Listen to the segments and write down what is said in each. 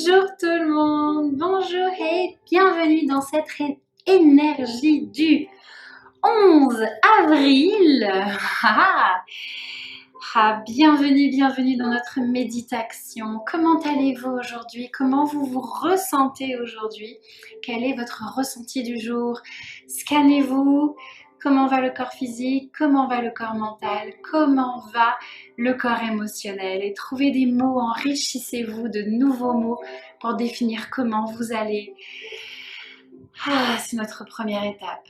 Bonjour tout le monde, bonjour et bienvenue dans cette énergie du 11 avril. Bienvenue dans notre méditation. Comment allez-vous aujourd'hui? Comment vous vous ressentez aujourd'hui? Quel est votre ressenti du jour? Scannez-vous. Comment va le corps physique? Comment va le corps mental? Comment va le corps émotionnel? Et trouvez des mots, enrichissez-vous de nouveaux mots pour définir comment vous allez. C'est notre première étape.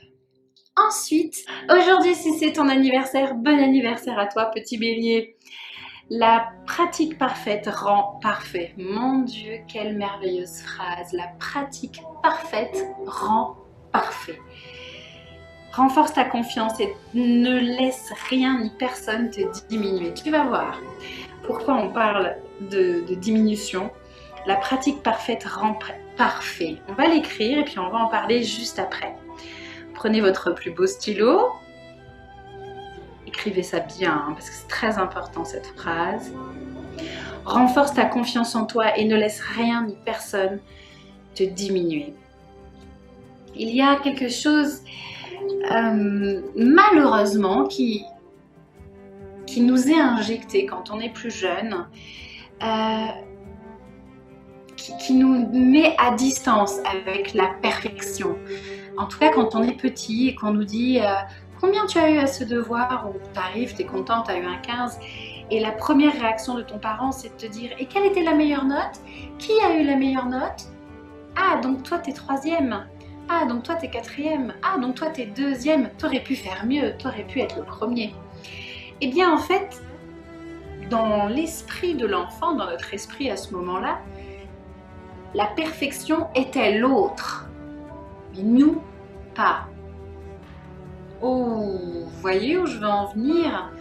Ensuite, aujourd'hui, si c'est ton anniversaire, bon anniversaire à toi, petit bélier. La pratique parfaite rend parfait. Mon Dieu, quelle merveilleuse phrase. La pratique parfaite rend parfait. Renforce ta confiance et ne laisse rien ni personne te diminuer. Tu vas voir pourquoi on parle de diminution. La pratique parfaite rend parfait. On va l'écrire et puis on va en parler juste après. Prenez votre plus beau stylo. Écrivez ça bien, parce que c'est très important cette phrase. Renforce ta confiance en toi et ne laisse rien ni personne te diminuer. Il y a quelque chose, malheureusement, qui nous est injecté quand on est plus jeune, qui nous met à distance avec la perfection. En tout cas, quand on est petit et qu'on nous dit combien tu as eu à ce devoir, ou tu arrives, tu es content, tu as eu un 15, et la première réaction de ton parent, c'est de te dire et quelle était la meilleure note? Qui a eu la meilleure note? Ah, donc toi, tu es 3e. Ah, donc toi, tu es 4e. Ah, donc toi, tu es 2e. Tu aurais pu faire mieux, tu aurais pu être le premier. Eh bien, en fait, dans l'esprit de l'enfant, dans notre esprit à ce moment-là, la perfection était l'autre, mais nous, pas. Oh, vous voyez où je veux en venir?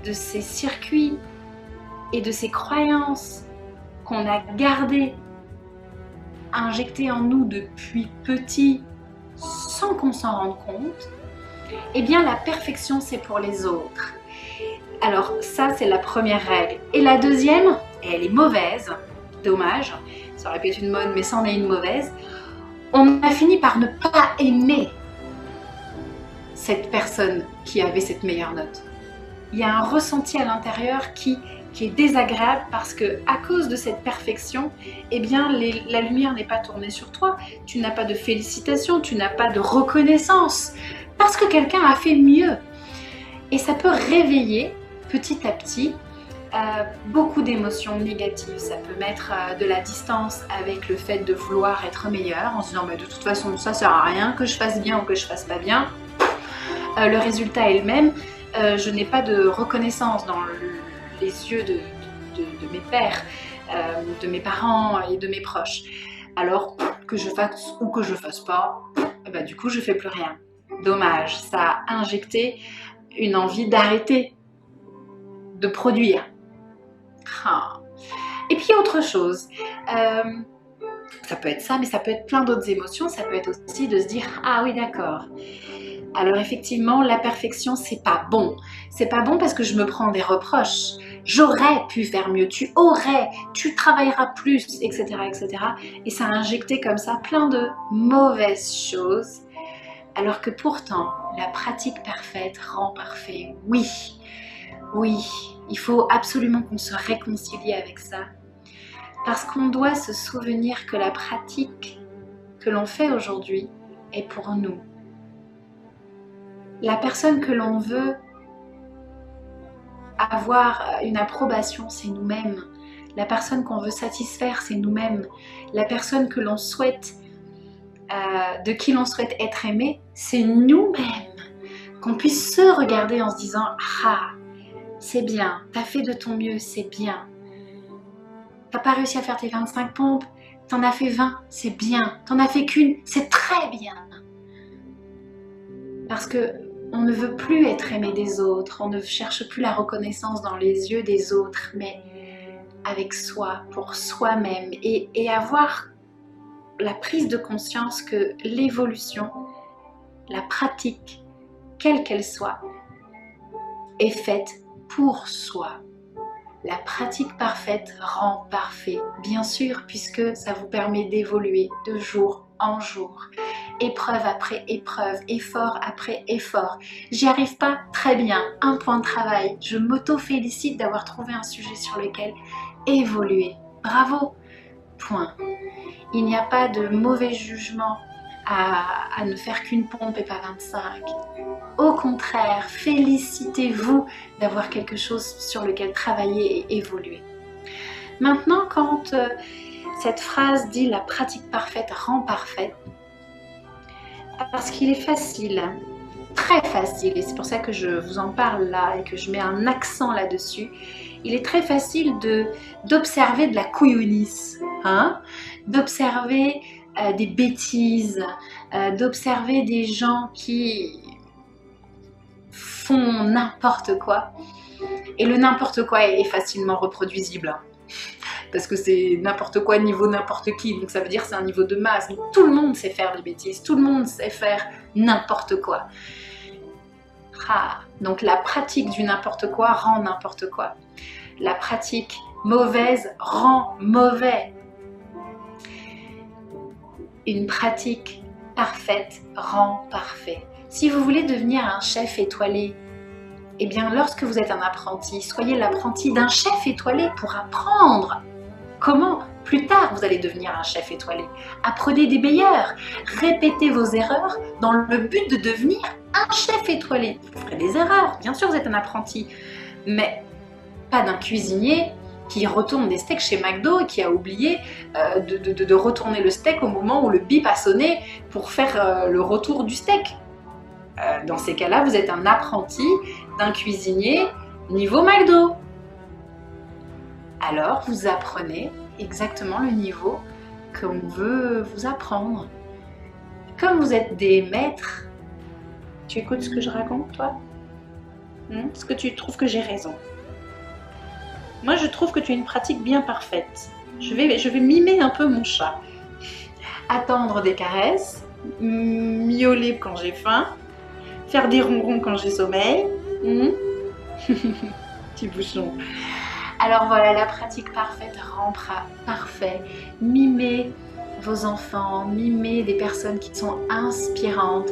De ces circuits et de ces croyances qu'on a gardées, injectées en nous depuis petit, sans qu'on s'en rende compte. Eh bien, la perfection, c'est pour les autres. Alors, ça, c'est la première règle. Et la deuxième, et elle est mauvaise, dommage, ça aurait pu être une bonne, mais c'en est une mauvaise. On a fini par ne pas aimer cette personne qui avait cette meilleure note. Il y a un ressenti à l'intérieur qui est désagréable parce que à cause de cette perfection, eh bien, la lumière n'est pas tournée sur toi. Tu n'as pas de félicitations, tu n'as pas de reconnaissance parce que quelqu'un a fait mieux. Et ça peut réveiller petit à petit beaucoup d'émotions négatives. Ça peut mettre de la distance avec le fait de vouloir être meilleur en se disant de toute façon ça sert à rien, que je fasse bien ou que je fasse pas bien. Le résultat est le même. Je n'ai pas de reconnaissance dans les yeux de mes pères, de mes parents et de mes proches. Alors que je fasse ou que je fasse pas, du coup je fais plus rien. Dommage, ça a injecté une envie d'arrêter de produire. Et puis autre chose, ça peut être ça, mais ça peut être plein d'autres émotions. Ça peut être aussi de se dire ah oui d'accord. Alors effectivement, la perfection, c'est pas bon. C'est pas bon parce que je me prends des reproches. J'aurais pu faire mieux, tu aurais, tu travailleras plus, etc., etc. Et ça a injecté comme ça plein de mauvaises choses. Alors que pourtant, la pratique parfaite rend parfait. Oui, il faut absolument qu'on se réconcilie avec ça. Parce qu'on doit se souvenir que la pratique que l'on fait aujourd'hui est pour nous. La personne que l'on veut avoir une approbation, c'est nous-mêmes. La personne qu'on veut satisfaire, c'est nous-mêmes. La personne que l'on souhaite, de qui l'on souhaite être aimé, c'est nous-mêmes. Qu'on puisse se regarder en se disant ah, c'est bien, t'as fait de ton mieux, c'est bien. T'as pas réussi à faire tes 25 pompes, t'en as fait 20, c'est bien. T'en as fait qu'une, c'est très bien. Parce que on ne veut plus être aimé des autres, on ne cherche plus la reconnaissance dans les yeux des autres, mais avec soi, pour soi-même, et avoir la prise de conscience que l'évolution, la pratique, quelle qu'elle soit, est faite pour soi. La pratique parfaite rend parfait, bien sûr, puisque ça vous permet d'évoluer de jour en jour, épreuve après épreuve, effort après effort. J'y arrive pas, très bien, un point de travail. Je m'auto-félicite d'avoir trouvé un sujet sur lequel évoluer. Bravo, point. Il n'y a pas de mauvais jugement à ne faire qu'une pompe et pas 25. Au contraire, félicitez-vous d'avoir quelque chose sur lequel travailler et évoluer. Maintenant, quand cette phrase dit « la pratique parfaite rend parfaite », parce qu'il est facile, très facile, et c'est pour ça que je vous en parle là et que je mets un accent là-dessus, il est très facile d'observer de la couillonisse, hein, d'observer des bêtises, d'observer des gens qui font n'importe quoi. Et le n'importe quoi est facilement reproduisible, hein, parce que c'est n'importe quoi niveau n'importe qui, donc ça veut dire que c'est un niveau de masse. Donc tout le monde sait faire des bêtises, tout le monde sait faire n'importe quoi. Ah, donc la pratique du n'importe quoi rend n'importe quoi. La pratique mauvaise rend mauvais. Une pratique parfaite rend parfait. Si vous voulez devenir un chef étoilé, eh bien lorsque vous êtes un apprenti, soyez l'apprenti d'un chef étoilé pour apprendre comment plus tard vous allez devenir un chef étoilé. Apprenez des meilleurs, répétez vos erreurs dans le but de devenir un chef étoilé. Vous ferez des erreurs, bien sûr vous êtes un apprenti, mais pas d'un cuisinier qui retourne des steaks chez McDo et qui a oublié de retourner le steak au moment où le bip a sonné pour faire le retour du steak. Dans ces cas-là, vous êtes un apprenti d'un cuisinier niveau McDo. Alors, vous apprenez exactement le niveau qu'on veut vous apprendre. Comme vous êtes des maîtres, tu écoutes ce que je raconte, toi? Est-ce que tu trouves que j'ai raison? Moi, je trouve que tu as une pratique bien parfaite. Je vais mimer un peu mon chat. Attendre des caresses, miauler quand j'ai faim, faire des ronrons quand j'ai sommeil. Petit bouchon. Alors voilà, la pratique parfaite rend parfait. Mimez vos enfants, mimez des personnes qui sont inspirantes.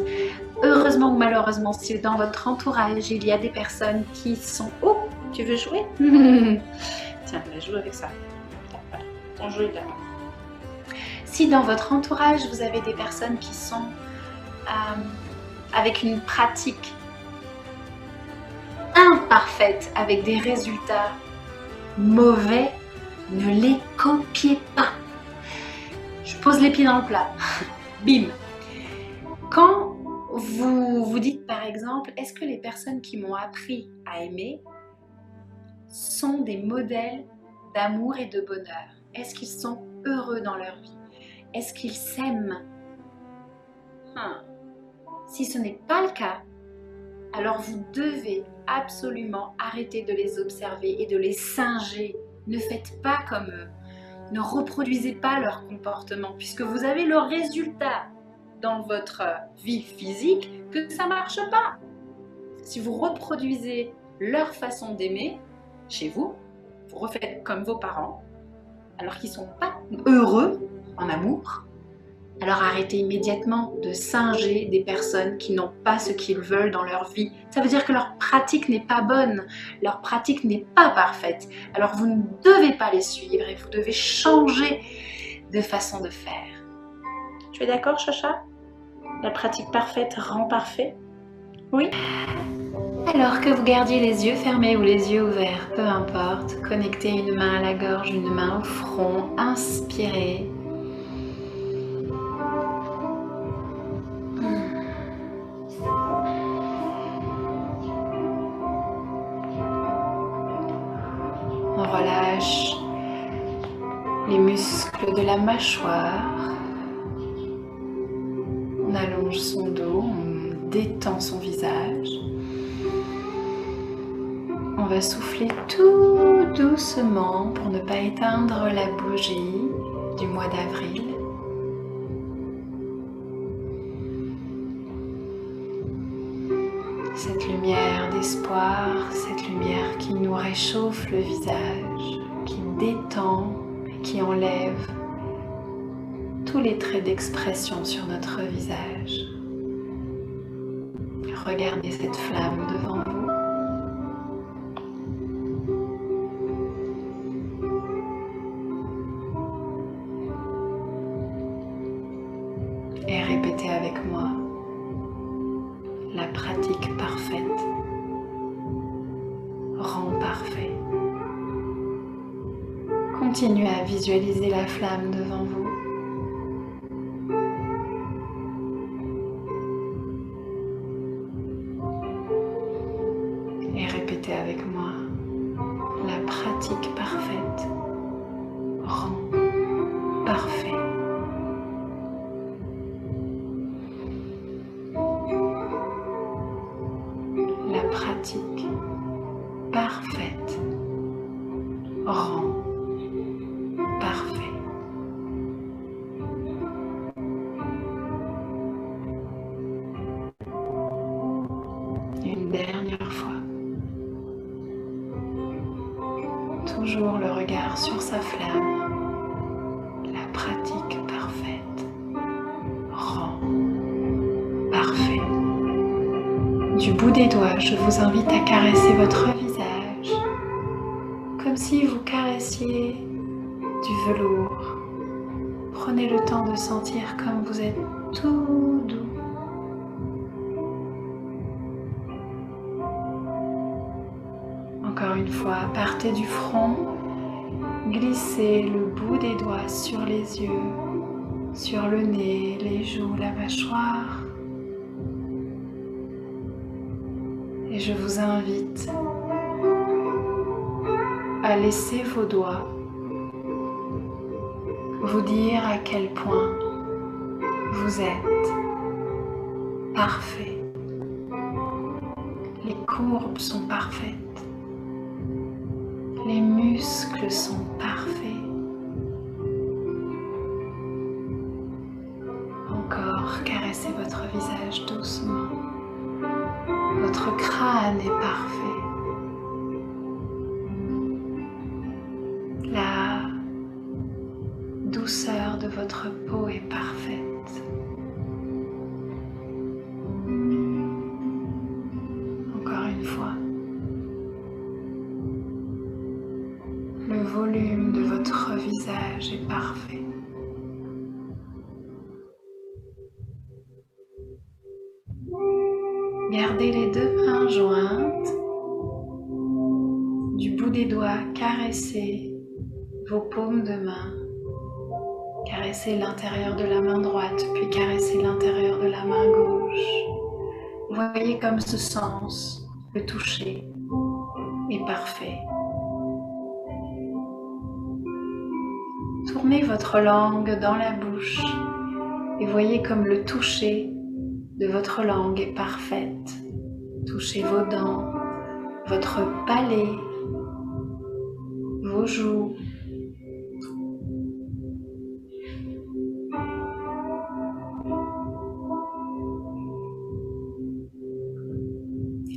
Heureusement ou malheureusement, si dans votre entourage, il y a des personnes qui sont... Oh, tu veux jouer? Tiens, là, joue avec ça. Voilà, ton jeu est là. Si dans votre entourage, vous avez des personnes qui sont avec une pratique imparfaite, avec des résultats mauvais, ne les copiez pas. Je pose les pieds dans le plat. Bim. Quand vous vous dites par exemple, est-ce que les personnes qui m'ont appris à aimer sont des modèles d'amour et de bonheur? Est-ce qu'ils sont heureux dans leur vie? Est-ce qu'ils s'aiment? Si ce n'est pas le cas, alors vous devez absolument arrêter de les observer et de les singer. Ne faites pas comme eux. Ne reproduisez pas leur comportement puisque vous avez le résultat dans votre vie physique que ça ne marche pas. Si vous reproduisez leur façon d'aimer chez vous, vous refaites comme vos parents alors qu'ils ne sont pas heureux en amour. Alors arrêtez immédiatement de singer des personnes qui n'ont pas ce qu'ils veulent dans leur vie. Ça veut dire que leur pratique n'est pas bonne, leur pratique n'est pas parfaite. Alors vous ne devez pas les suivre et vous devez changer de façon de faire. Tu es d'accord, Chacha? La pratique parfaite rend parfait? Oui? Alors que vous gardiez les yeux fermés ou les yeux ouverts, peu importe, connectez une main à la gorge, une main au front, inspirez. On relâche les muscles de la mâchoire. On allonge son dos, on détend son visage. On va souffler tout doucement pour ne pas éteindre la bougie du mois d'avril. Cette lumière d'espoir, cette lumière qui nous réchauffe le visage, qui détend et qui enlève tous les traits d'expression sur notre visage. Regardez cette flamme devant vous. Et répétez avec moi la pratique parfaite rend parfait. Continuez à visualiser la flamme devant vous. Et répétez avec moi la pratique parfaite rend parfait. La pratique parfaite rend parfait. Une dernière fois. Toujours le regard sur sa flamme. La pratique parfaite rend parfait. Du bout des doigts, je vous invite à caresser votre visage, comme si vous caressiez du velours. Prenez le temps de sentir comme vous êtes tout doux. Encore une fois, partez du front, glissez le bout des doigts sur les yeux, sur le nez, les joues, la mâchoire. Et je vous invite à laisser vos doigts vous dire à quel point vous êtes parfait. Les courbes sont parfaites. Les muscles sont parfaits. Encore, caressez votre visage doucement. Votre crâne est parfait. La douceur de votre peau est parfaite. Encore une fois. Le volume de votre visage est parfait. Gardez les deux mains jointes. Du bout des doigts, caressez vos paumes de main. Caressez l'intérieur de la main droite, puis caressez l'intérieur de la main gauche. Voyez comme ce sens, le toucher, est parfait. Tournez votre langue dans la bouche et voyez comme le toucher de votre langue est parfaite. Touchez vos dents, votre palais, vos joues.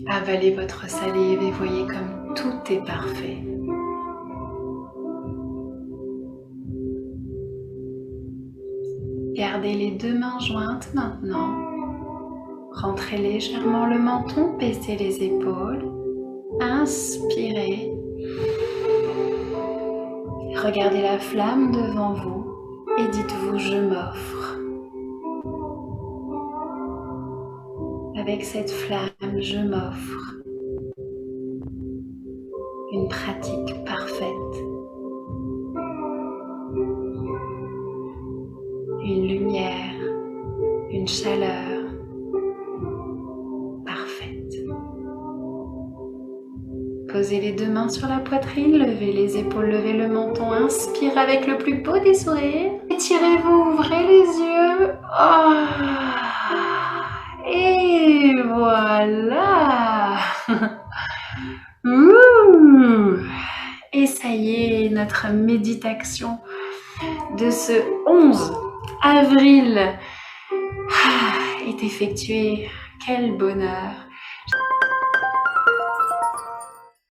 Avalez votre salive et voyez comme tout est parfait. Gardez les deux mains jointes maintenant. Rentrez légèrement le menton, baissez les épaules. Inspirez. Regardez la flamme devant vous et dites-vous « Je m'offre ». Avec cette flamme, je m'offre une pratique parfaite, une lumière, une chaleur parfaite. Posez les deux mains sur la poitrine, levez les épaules, levez le menton, inspire avec le plus beau des sourires. Étirez-vous, ouvrez les yeux. Et voilà. Et ça y est, notre méditation de ce 11 avril est effectuée. Quel bonheur!